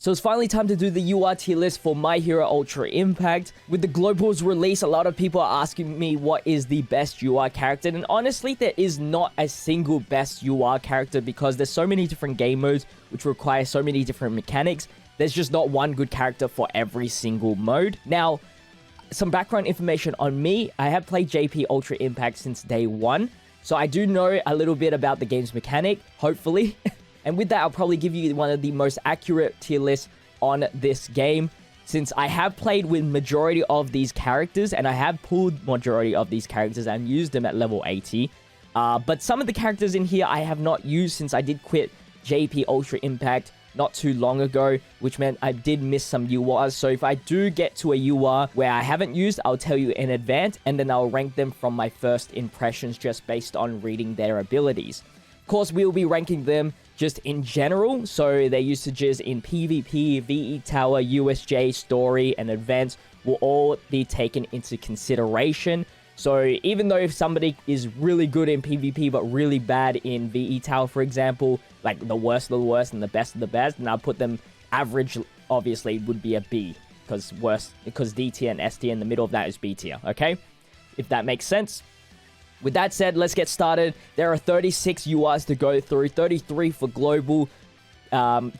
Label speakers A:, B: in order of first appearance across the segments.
A: So it's finally time to do the UR tier list for My Hero Ultra Impact. With the Global's release, a lot of people are asking me what is the best UR character, and honestly, there is not a single best UR character because there's so many different game modes which require so many different mechanics. There's just not one good character for every single mode. Now, some background information on me. I have played JP Ultra Impact since day one, so I do know a little bit about the game's mechanic, hopefully. And with that, I'll probably give you one of the most accurate tier lists on this game, since I have played with majority of these characters, and I have pulled majority of these characters and used them at level 80. But some of the characters in here I have not used since I did quit JP Ultra Impact not too long ago, which meant I did miss some URs. So if I do get to a UR where I haven't used, I'll tell you in advance, and then I'll rank them from my first impressions just based on reading their abilities. Of course, we'll be ranking them just in general, so their usages in PvP, VE Tower, USJ, Story, and Advance will all be taken into consideration. So even though if somebody is really good in PvP but really bad in VE Tower, for example, like the worst of the worst and the best of the best, and I'll put them average, obviously would be a B, because D tier and S tier in the middle of that is B tier, okay? If that makes sense. With that said, let's get started. There are 36 URs to go through, 33 for global,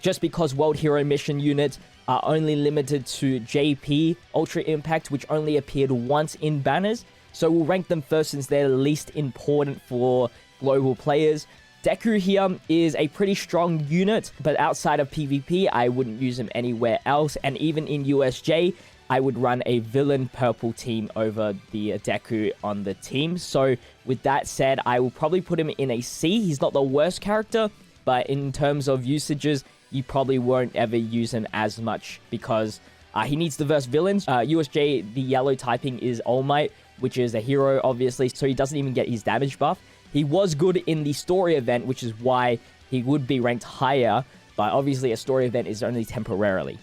A: just because World Hero Mission units are only limited to JP Ultra Impact, which only appeared once in banners. So we'll rank them first since they're the least important for global players. Deku here is a pretty strong unit, but outside of PvP, I wouldn't use him anywhere else. And even in USJ, I would run a villain purple team over the Deku on the team. So with that said, I will probably put him in a C. He's not the worst character, but in terms of usages, you probably won't ever use him as much because he needs diverse villains. USJ, the yellow typing is All Might, which is a hero, obviously, so he doesn't even get his damage buff. He was good in the story event, which is why he would be ranked higher, but obviously a story event is only temporarily.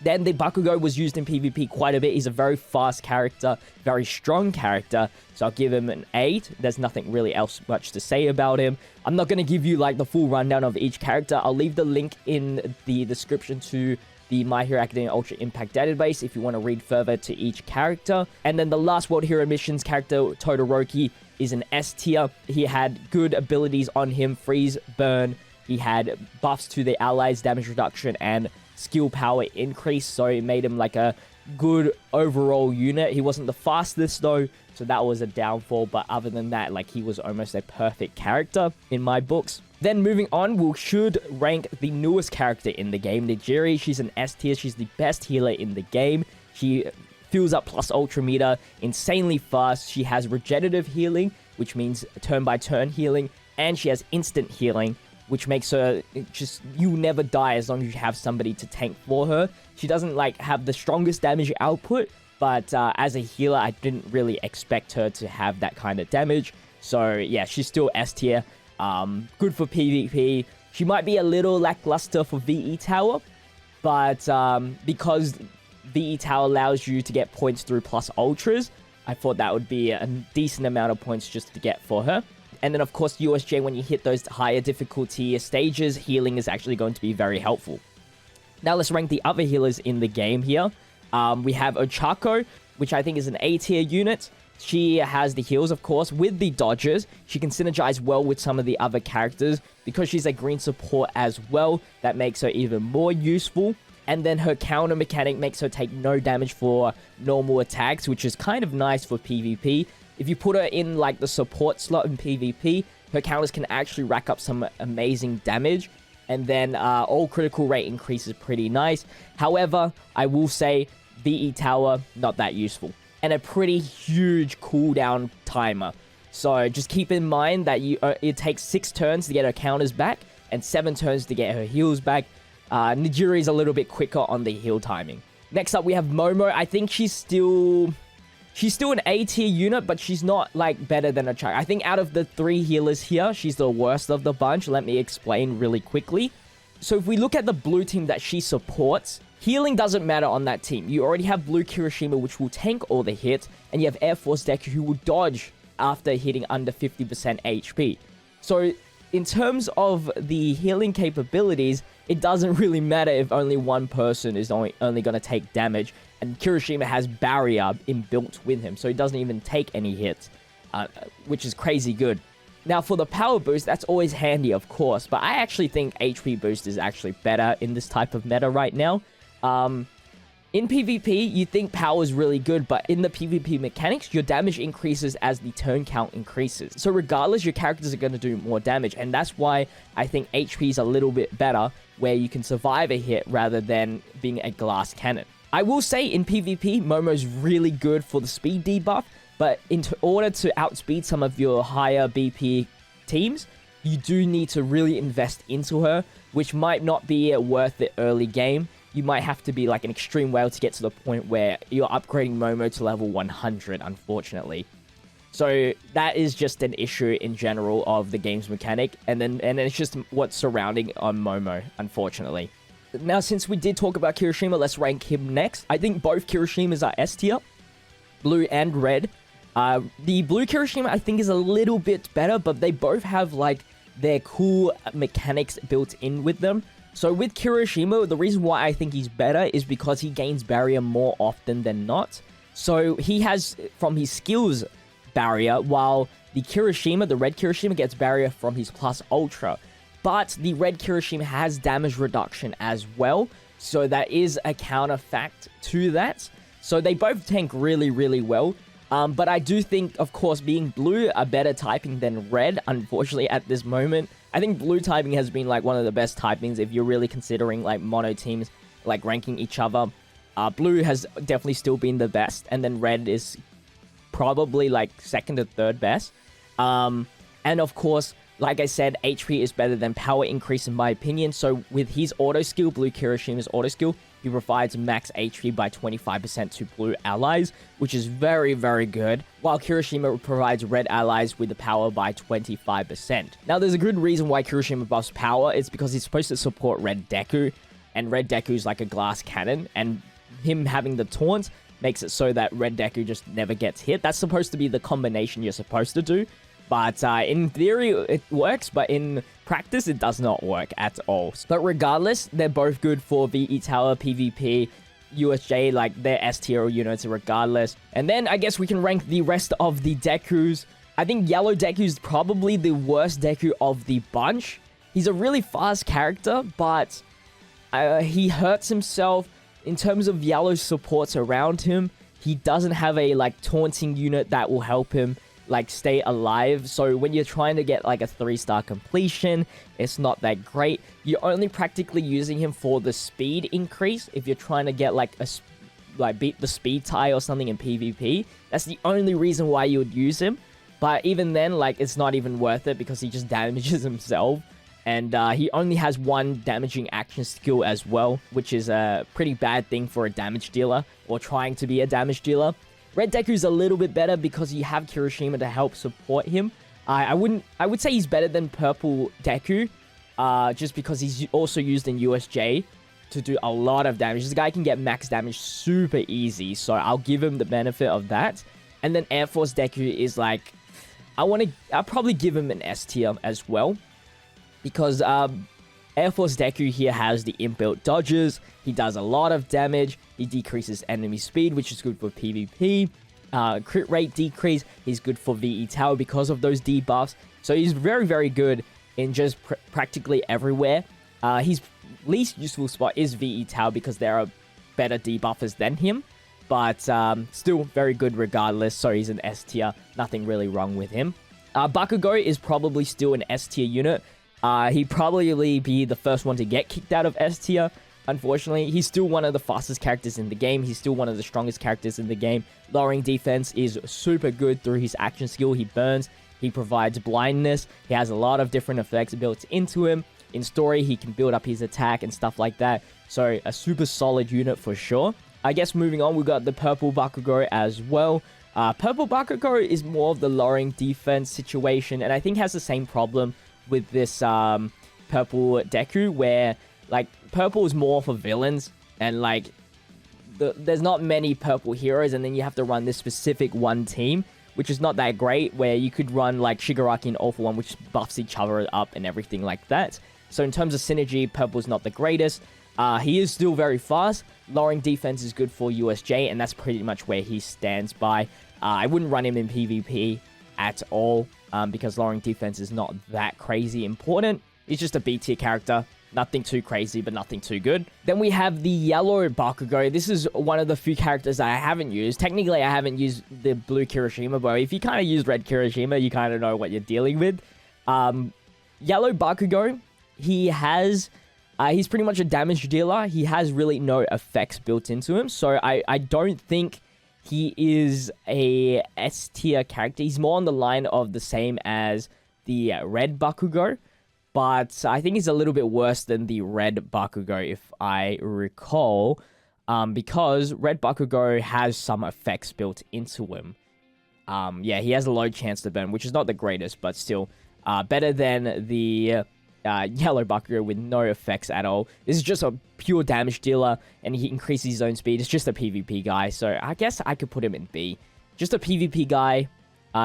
A: Then the Bakugou was used in PvP quite a bit. He's a very fast character, very strong character, so I'll give him an 8. There's nothing really else much to say about him. I'm not going to give you like the full rundown of each character. I'll leave the link in the description to the My Hero Academia Ultra Impact database if you want to read further to each character. And then the last World Hero Missions character, Todoroki, is an S tier. He had good abilities on him, freeze, burn. He had buffs to the allies, damage reduction, and skill power increase, so it made him like a good overall unit. He wasn't the fastest though, so that was a downfall, but other than that, like, he was almost a perfect character in my books. Then moving on, we should rank the newest character in the game, Nijiri. She's an S tier. She's the best healer in the game. She fills up plus ultra meter insanely fast. She has regenerative healing, which means turn by turn healing, and she has instant healing, which makes her just, you never die as long as you have somebody to tank for her. She doesn't like have the strongest damage output, but as a healer, I didn't really expect her to have that kind of damage. So yeah, she's still S tier. Good for PvP. She might be a little lackluster for VE Tower, but because VE Tower allows you to get points through plus ultras, I thought that would be a decent amount of points just to get for her. And then, of course, USJ, when you hit those higher difficulty stages, healing is actually going to be very helpful. Now, let's rank the other healers in the game here. We have Ochako, which I think is an A tier unit. She has the heals, of course, with the dodges. She can synergize well with some of the other characters. Because she's a green support as well, that makes her even more useful. And then her counter mechanic makes her take no damage for normal attacks, which is kind of nice for PvP. If you put her in like the support slot in PvP, her counters can actually rack up some amazing damage. And then all critical rate increases pretty nice. However, I will say VE Tower, not that useful. And a pretty huge cooldown timer. So just keep in mind that it takes 6 turns to get her counters back and 7 turns to get her heals back. Nijiri is a little bit quicker on the heal timing. Next up, we have Momo. I think she's still an A tier unit, but she's not like better than Ochako. I think out of the 3 healers here, she's the worst of the bunch. Let me explain really quickly. So if we look at the blue team that she supports, healing doesn't matter on that team. You already have Blue Kirishima, which will tank all the hits, and you have Air Force Deku, who will dodge after hitting under 50% HP. So in terms of the healing capabilities, it doesn't really matter if only one person is only going to take damage. And Kirishima has barrier inbuilt with him, so he doesn't even take any hits, which is crazy good. Now, for the power boost, that's always handy, of course, but I actually think HP boost is actually better in this type of meta right now. In PvP, you think power is really good, but in the PvP mechanics, your damage increases as the turn count increases. So regardless, your characters are going to do more damage, and that's why I think HP is a little bit better, where you can survive a hit rather than being a glass cannon. I will say in PvP, Momo's really good for the speed debuff, but in order to outspeed some of your higher BP teams, you do need to really invest into her, which might not be worth it early game. You might have to be like an extreme whale to get to the point where you're upgrading Momo to level 100, unfortunately. So that is just an issue in general of the game's mechanic, and then it's just what's surrounding on Momo, unfortunately. Now, since we did talk about Kirishima, let's rank him next. I think both Kirishimas are S tier, blue and red. The blue Kirishima, I think, is a little bit better, but they both have, like, their cool mechanics built in with them. So with Kirishima, the reason why I think he's better is because he gains barrier more often than not. So he has, from his skills, barrier, while the Kirishima, the red Kirishima, gets barrier from his plus ultra. But the red Kirishima has damage reduction as well, so that is a counter fact to that. So they both tank really, really well. But I do think, of course, being blue a better typing than red, unfortunately, at this moment. I think blue typing has been, like, one of the best typings if you're really considering, like, mono teams, like, ranking each other. Blue has definitely still been the best, and then red is probably, like, second or third best. And, of course, like I said, HP is better than power increase, in my opinion. So with his auto skill, blue Kirishima's auto skill, he provides max HP by 25% to blue allies, which is very, very good, while Kirishima provides red allies with the power by 25%. Now, there's a good reason why Kirishima buffs power. It's because he's supposed to support red Deku, and red Deku is like a glass cannon, and him having the taunt makes it so that red Deku just never gets hit. That's supposed to be the combination you're supposed to do. But in theory, it works, but in practice, it does not work at all. But regardless, they're both good for VE Tower, PvP, USJ, like they're S tier units regardless. And then I guess we can rank the rest of the Dekus. I think yellow Deku is probably the worst Deku of the bunch. He's a really fast character, but he hurts himself in terms of yellow supports around him. He doesn't have a like taunting unit that will help him like stay alive. So when you're trying to get like a 3-star completion, it's not that great. You're only practically using him for the speed increase. If you're trying to get like beat the speed tie or something in PvP, that's the only reason why you would use him. But even then, like, it's not even worth it because he just damages himself. And he only has one damaging action skill as well, which is a pretty bad thing for a damage dealer or trying to be a damage dealer. Red Deku's a little bit better because you have Kirishima to help support him. I would say he's better than purple Deku, just because he's also used in USJ to do a lot of damage. This guy can get max damage super easy, so I'll give him the benefit of that. And then Air Force Deku is like, I'll probably give him an S tier as well, because Air Force Deku here has the inbuilt dodges. He does a lot of damage. He decreases enemy speed, which is good for PvP. Crit rate decrease. He's good for VE Tower because of those debuffs. So he's very, very good in just practically everywhere. His least useful spot is VE Tower because there are better debuffers than him. But still very good regardless. So he's an S tier. Nothing really wrong with him. Bakugou is probably still an S tier unit. He'd probably be the first one to get kicked out of S tier. Unfortunately, he's still one of the fastest characters in the game. He's still one of the strongest characters in the game. Lowering defense is super good through his action skill. He burns. He provides blindness. He has a lot of different effects built into him. In story, he can build up his attack and stuff like that. So a super solid unit for sure. I guess moving on, we got the purple Bakugou as well. Purple Bakugou is more of the lowering defense situation, and I think has the same problem with this purple Deku, where like purple is more for villains, and like there's not many purple heroes, and then you have to run this specific one team, which is not that great, where you could run like Shigaraki and All For One, which buffs each other up and everything like that. So in terms of synergy, purple's not the greatest. He is still very fast. Lowering defense is good for USJ, and that's pretty much where he stands by. I wouldn't run him in PvP at all, because lowering defense is not that crazy important. He's just a B tier character. Nothing too crazy, but nothing too good. Then we have the yellow Bakugou. This is one of the few characters that I haven't used. Technically, I haven't used the blue Kirishima, but if you kind of use red Kirishima, you kind of know what you're dealing with. Yellow Bakugou, he's pretty much a damage dealer. He has really no effects built into him, so I don't think he is a S tier character. He's more on the line of the same as the red Bakugou. But I think he's a little bit worse than the red Bakugou, if I recall, because red Bakugou has some effects built into him. Yeah, he has a low chance to burn, which is not the greatest, but still better than the yellow Bakugou with no effects at all. This is just a pure damage dealer, and he increases his own speed. It's just a PvP guy, so I guess I could put him in B. Just a PvP guy.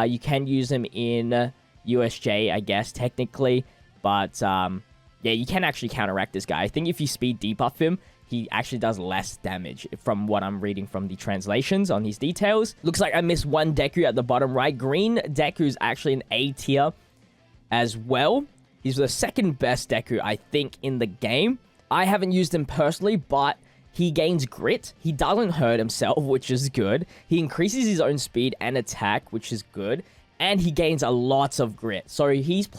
A: You can use him in USJ, I guess, technically. But, yeah, you can actually counteract this guy. I think if you speed debuff him, he actually does less damage from what I'm reading from the translations on his details. Looks like I missed one Deku at the bottom right. Green Deku is actually an A tier as well. He's the second best Deku, I think, in the game. I haven't used him personally, but he gains grit. He doesn't hurt himself, which is good. He increases his own speed and attack, which is good. And he gains a lot of grit. So his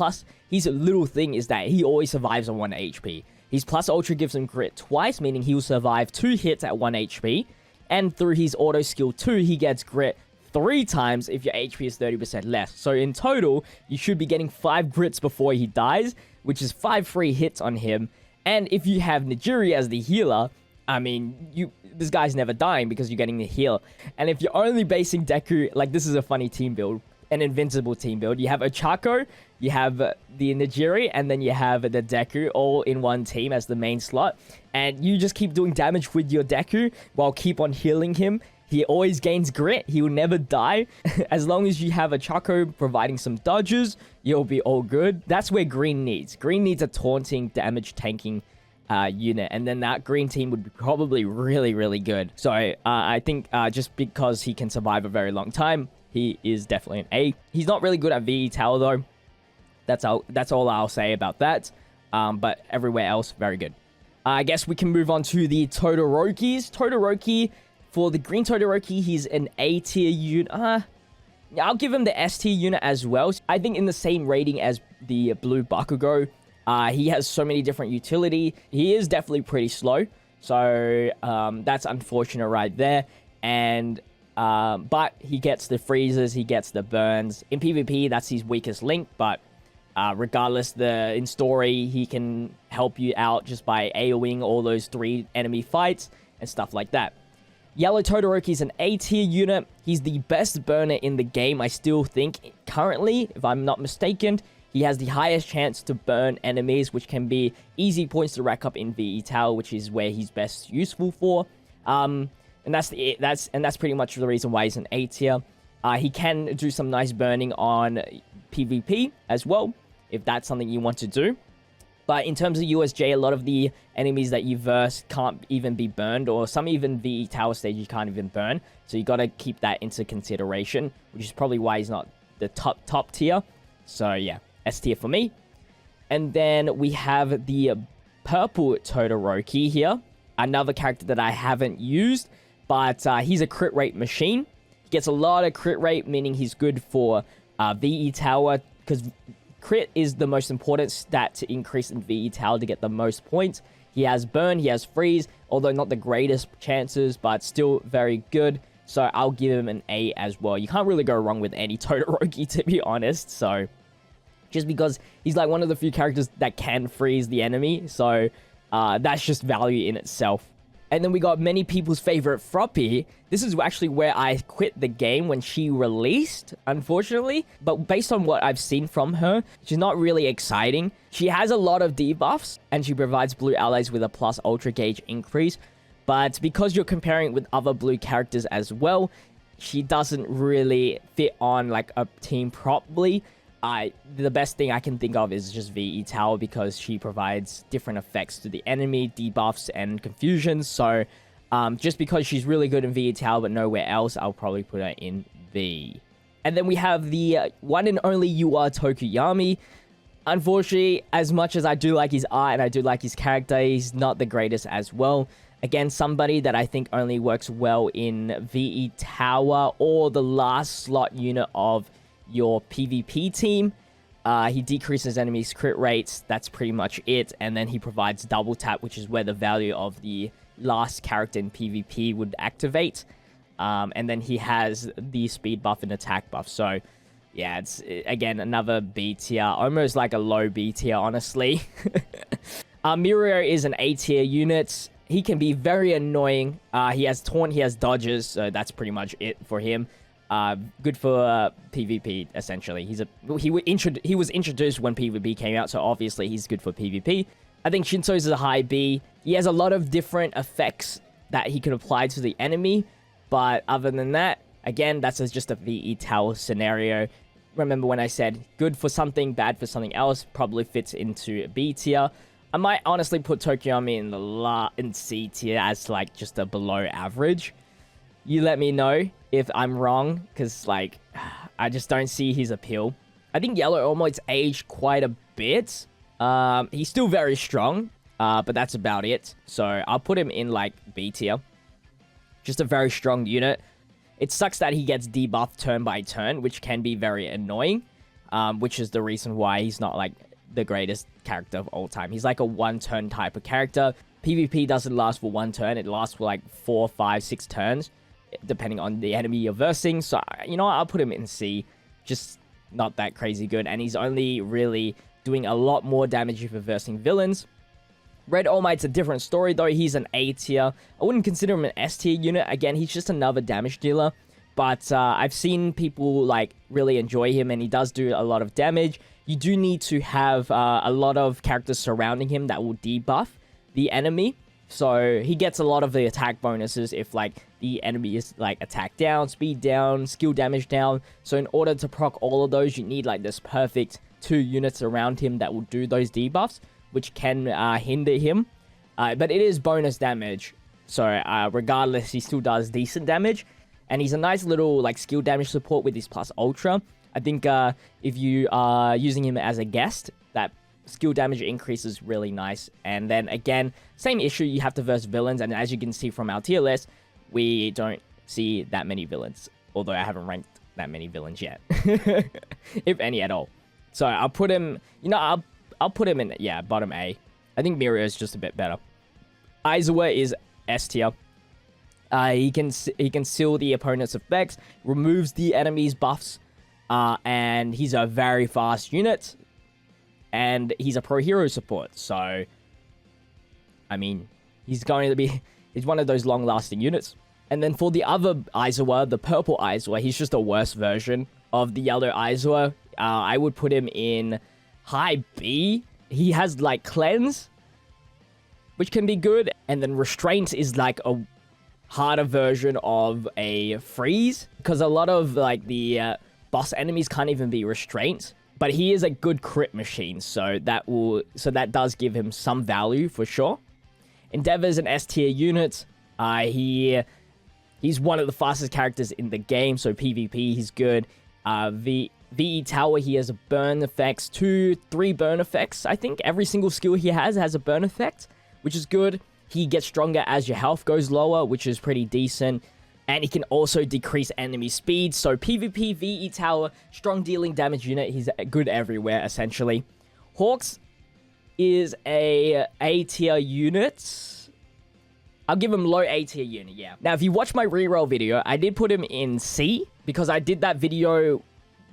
A: little thing is that he always survives on 1 HP. His plus ultra gives him grit twice, meaning he will survive 2 hits at 1 HP. And through his auto skill 2, he gets grit 3 times if your HP is 30% less. So in total, you should be getting 5 grits before he dies, which is 5 free hits on him. And if you have Nijiri as the healer, I mean, this guy's never dying because you're getting the heal. And if you're only basing Deku, like, this is a funny team build. An invincible team build. You have Ochako, you have the Nijiri, and then you have the Deku all in one team as the main slot. And you just keep doing damage with your Deku while keep on healing him. He always gains grit. He will never die. As long as you have Ochako providing some dodges, you'll be all good. That's where Green needs. Green needs a taunting, damage tanking unit, and then that green team would be probably really, really good. So I think just because he can survive a very long time, he is definitely an A. He's not really good at VE Tower, though. That's all I'll say about that. But everywhere else, very good. I guess we can move on to the Todorokis. Todoroki, for the green Todoroki, he's an A tier unit. I'll give him the S tier unit as well. I think in the same rating as the blue Bakugou. He has so many different utility. He is definitely pretty slow. So that's unfortunate right there. And but he gets the freezes, he gets the burns. In PvP, that's his weakest link, but regardless, in story, he can help you out just by AoEing all those 3 enemy fights and stuff like that. Yellow Todoroki is an A tier unit. He's the best burner in the game, I still think, currently, if I'm not mistaken. He has the highest chance to burn enemies, which can be easy points to rack up in VE Tower, which is where he's best useful for. And that's pretty much the reason why he's an A tier. He can do some nice burning on PvP as well, if that's something you want to do. But in terms of USJ, a lot of the enemies that you verse can't even be burned, or some even VE Tower stage you can't even burn. So you got to keep that into consideration, which is probably why he's not the top tier. So yeah, S tier for me. And then we have the purple Todoroki here, another character that I haven't used. But he's a crit rate machine. He gets a lot of crit rate, meaning he's good for VE Tower, because crit is the most important stat to increase in VE Tower to get the most points. He has burn, he has freeze, although not the greatest chances, but still very good. So I'll give him an A as well. You can't really go wrong with any Todoroki, to be honest. So just because he's like one of the few characters that can freeze the enemy. So that's just value in itself. And then we got many people's favorite Froppy. This is actually where I quit the game when she released, unfortunately. But based on what I've seen from her, she's not really exciting. She has a lot of debuffs, and she provides blue allies with a plus ultra gauge increase. But because you're comparing it with other blue characters as well, she doesn't really fit on like a team properly. The best thing I can think of is just VE Tower, because she provides different effects to the enemy, debuffs, and confusion. So just because she's really good in VE Tower but nowhere else, I'll probably put her in V. And then we have the one and only Tokuyami. Unfortunately, as much as I do like his art and I do like his character, he's not the greatest as well. Again, somebody that I think only works well in VE Tower or the last slot unit of your PvP team. He decreases enemies' crit rates. That's pretty much it. And then he provides double tap, which is where the value of the last character in PvP would activate. And then he has the speed buff and attack buff. So yeah, it's, again, another B tier. Almost like a low B tier, honestly. Mirio is an A tier unit. He can be very annoying. He has taunt, he has dodges, so that's pretty much it for him. Good for PvP, essentially. He was introduced when PvP came out, so obviously he's good for PvP. I think Shinso's is a high B. He has a lot of different effects that he can apply to the enemy, but other than that, again, that's just a VE Tower scenario. Remember when I said good for something, bad for something else, probably fits into B tier. I might honestly put Tokuyami in C tier as like just a below average. You let me know if I'm wrong, because like I just don't see his appeal. I think Yellow Almoit's aged quite a bit. He's still very strong, but that's about it. So I'll put him in like B tier. Just a very strong unit. It sucks that he gets debuffed turn by turn, which can be very annoying, which is the reason why he's not like the greatest character of all time. He's like a one-turn type of character. PvP doesn't last for one turn. It lasts for like 4, 5, 6 turns, depending on the enemy you're versing. So, you know what? I'll put him in C. Just not that crazy good. And he's only really doing a lot more damage if you're versing villains. Red All Might's a different story, though. He's an A tier. I wouldn't consider him an S tier unit. Again, he's just another damage dealer. But I've seen people like really enjoy him, and he does do a lot of damage. You do need to have a lot of characters surrounding him that will debuff the enemy. So he gets a lot of the attack bonuses if like the enemy is like attack down, speed down, skill damage down. So in order to proc all of those, you need like this perfect 2 units around him that will do those debuffs, which can hinder him. But it is bonus damage. So regardless, he still does decent damage. And he's a nice little like skill damage support with his plus ultra. I think if you are using him as a guest, that skill damage increase is really nice. And then again, same issue, you have to verse villains. And as you can see from our tier list, we don't see that many villains. Although I haven't ranked that many villains yet. If any at all. So I'll put him, you know, I'll put him in, yeah, bottom A. I think Mirio is just a bit better. Isawa is S tier. He can seal the opponent's effects, removes the enemy's buffs, and he's a very fast unit, and he's a pro hero support. So, I mean, he's one of those long-lasting units. And then for the other Isawa, the purple Isawa, he's just a worse version of the yellow Isawa. I would put him in high B. He has like cleanse, which can be good, and then restraint is like a harder version of a freeze, because a lot of like the boss enemies can't even be restraint, but he is a good crit machine, so that does give him some value for sure. Endeavour's an S tier unit. He's one of the fastest characters in the game, so PvP he's good. VE Tower, he has a burn effects, 2, 3 burn effects. I think every single skill he has a burn effect, which is good. He gets stronger as your health goes lower, which is pretty decent. And he can also decrease enemy speed. So PvP, VE Tower, strong dealing damage unit. He's good everywhere, essentially. Hawks is a A-tier unit. I'll give him low A-tier unit, yeah. Now, if you watch my reroll video, I did put him in C, because I did that video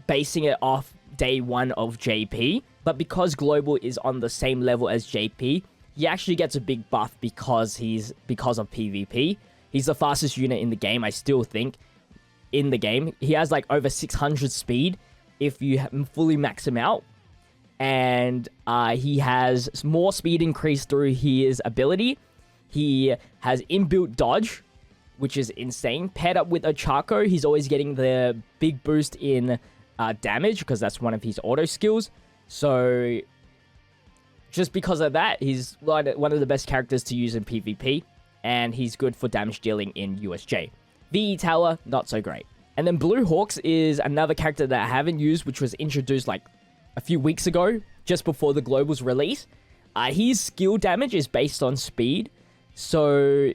A: basing it off day 1 of JP. But because Global is on the same level as JP, he actually gets a big buff because of PvP. He's the fastest unit in the game, I still think, in the game. He has like over 600 speed if you fully max him out. And he has more speed increase through his ability. He has inbuilt dodge, which is insane. Paired up with Ochako, he's always getting the big boost in damage, because that's one of his auto skills. So just because of that, he's one of the best characters to use in PvP, and he's good for damage dealing in USJ. VE Tower, not so great. And then Blue Hawks is another character that I haven't used, which was introduced like a few weeks ago, just before the Global's release. His skill damage is based on speed, so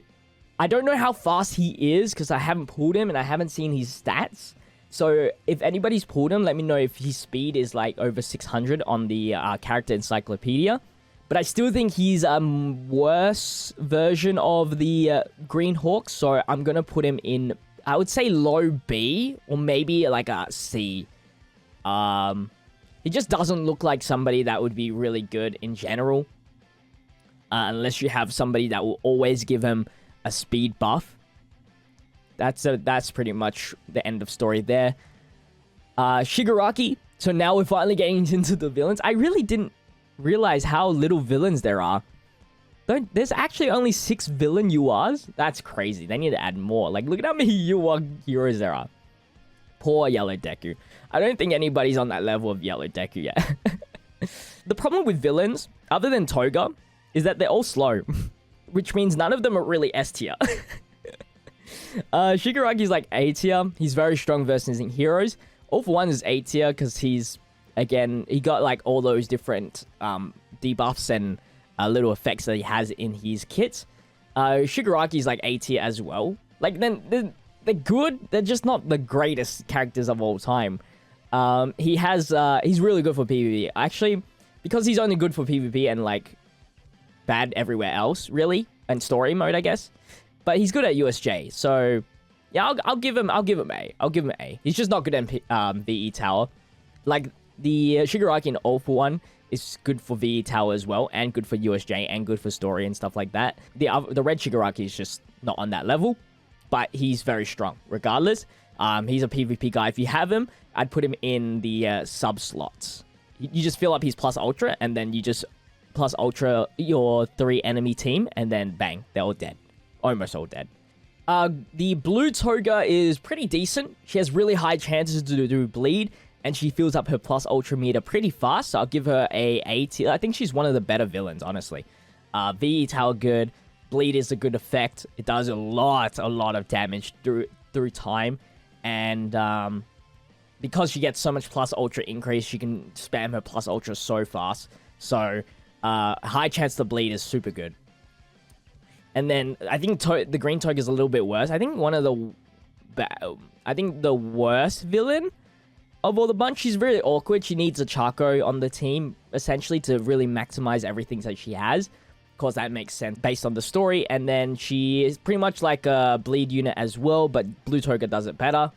A: I don't know how fast he is because I haven't pulled him and I haven't seen his stats. So if anybody's pulled him, let me know if his speed is like over 600 on the character encyclopedia. But I still think he's a worse version of the Green Hawk, so I'm going to put him in, I would say low B, or maybe like a C. He just doesn't look like somebody that would be really good in general. Unless you have somebody that will always give him a speed buff. That's pretty much the end of story there. Shigaraki. So now we're finally getting into the villains. I really didn't realize how little villains there are. There's actually only 6 villain URs. That's crazy. They need to add more. Like, look at how many UR heroes there are. Poor Yellow Deku. I don't think anybody's on that level of Yellow Deku yet. The problem with villains, other than Toga, is that they're all slow. Which means none of them are really S tier. Shigaraki's like A tier. He's very strong versus heroes. All for One is A tier because he's, again, he got like all those different debuffs and little effects that he has in his kits. Shigaraki's like A tier as well. Like, then they're good. They're just not the greatest characters of all time. He's really good for PvP. Actually, because he's only good for PvP and like bad everywhere else, really, and story mode, I guess. But he's good at USJ, so yeah, I'll give him A. I'll give him A. He's just not good at VE Tower. Like the Shigaraki in All for One is good for VE Tower as well, and good for USJ, and good for story and stuff like that. The red Shigaraki is just not on that level, but he's very strong regardless. He's a PvP guy. If you have him, I'd put him in the sub slots. You just fill up his plus ultra, and then you just plus ultra your 3 enemy team, and then bang, they're all dead. Almost all dead. The blue Toga is pretty decent. She has really high chances to do bleed, and she fills up her plus ultra meter pretty fast, so I'll give her A tier. I think she's one of the better villains, honestly. VE Tower good. Bleed is a good effect. It does a lot of damage through time, and because she gets so much plus ultra increase, she can spam her plus ultra so fast. So high chance to bleed is super good. And then I think the green Toga is a little bit worse. I think the worst villain of all the bunch. She's really awkward. She needs Ochako on the team essentially to really maximize everything that she has. Of course, that makes sense based on the story. And then she is pretty much like a bleed unit as well, but blue Toga does it better.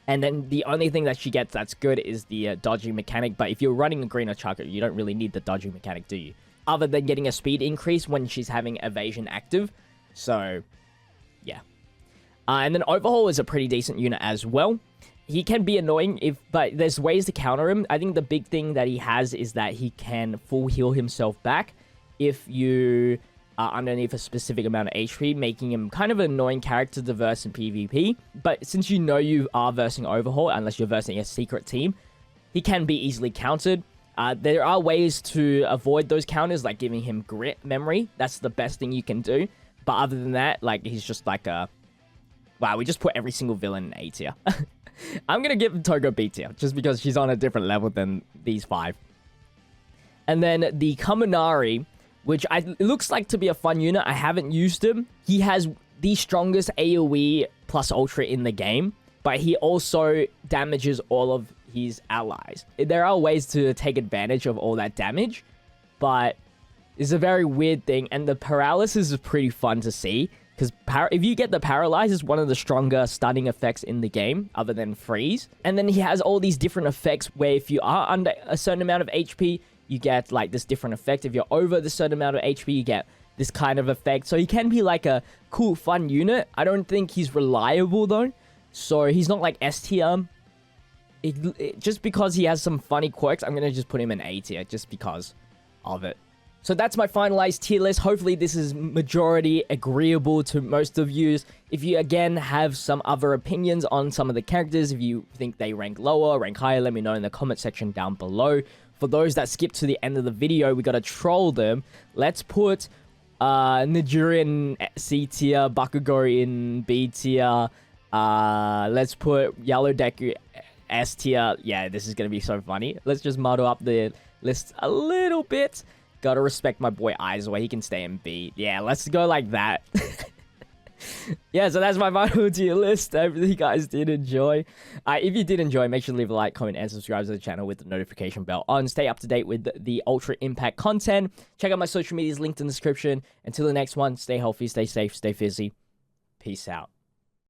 A: And then the only thing that she gets that's good is the dodging mechanic. But if you're running a green Ochako, you don't really need the dodging mechanic, do you? Other than getting a speed increase when she's having evasion active. So, yeah. And then Overhaul is a pretty decent unit as well. He can be annoying, but there's ways to counter him. I think the big thing that he has is that he can full heal himself back if you are underneath a specific amount of HP, making him kind of an annoying character to verse in PvP. But since you know you are versing Overhaul, unless you're versing a secret team, he can be easily countered. There are ways to avoid those counters, like giving him grit memory. That's the best thing you can do. But other than that, like, he's just like a... Wow, we just put every single villain in A tier. I'm going to give Toga B tier, just because she's on a different level than these 5. And then the Kaminari, which it looks like to be a fun unit. I haven't used him. He has the strongest AoE plus ultra in the game, but he also damages all of his allies. There are ways to take advantage of all that damage, but it's a very weird thing, and the paralysis is pretty fun to see, because if you get the paralyze, it's one of the stronger stunning effects in the game, other than freeze. And then he has all these different effects where if you are under a certain amount of HP, you get like this different effect. If you're over the certain amount of HP, you get this kind of effect. So he can be like a cool, fun unit. I don't think he's reliable though, so he's not like S tier. Just because he has some funny quirks, I'm going to just put him in A tier just because of it. So that's my finalized tier list. Hopefully this is majority agreeable to most of you. If you again have some other opinions on some of the characters, if you think they rank lower, rank higher, let me know in the comment section down below. For those that skip to the end of the video, we gotta troll them. Let's put Nigerian C tier, Bakugou in B tier. Let's put Yellow Deku S tier. Yeah, this is gonna be so funny. Let's just muddle up the list a little bit. Gotta respect my boy Isawa. He can stay in B. Yeah, let's go like that. Yeah, so that's my final tier list. I hope you guys did enjoy. If you did enjoy, make sure to leave a like, comment, and subscribe to the channel with the notification bell on. Stay up to date with the Ultra Impact content. Check out my social medias linked in the description. Until the next one, stay healthy, stay safe, stay fizzy. Peace out.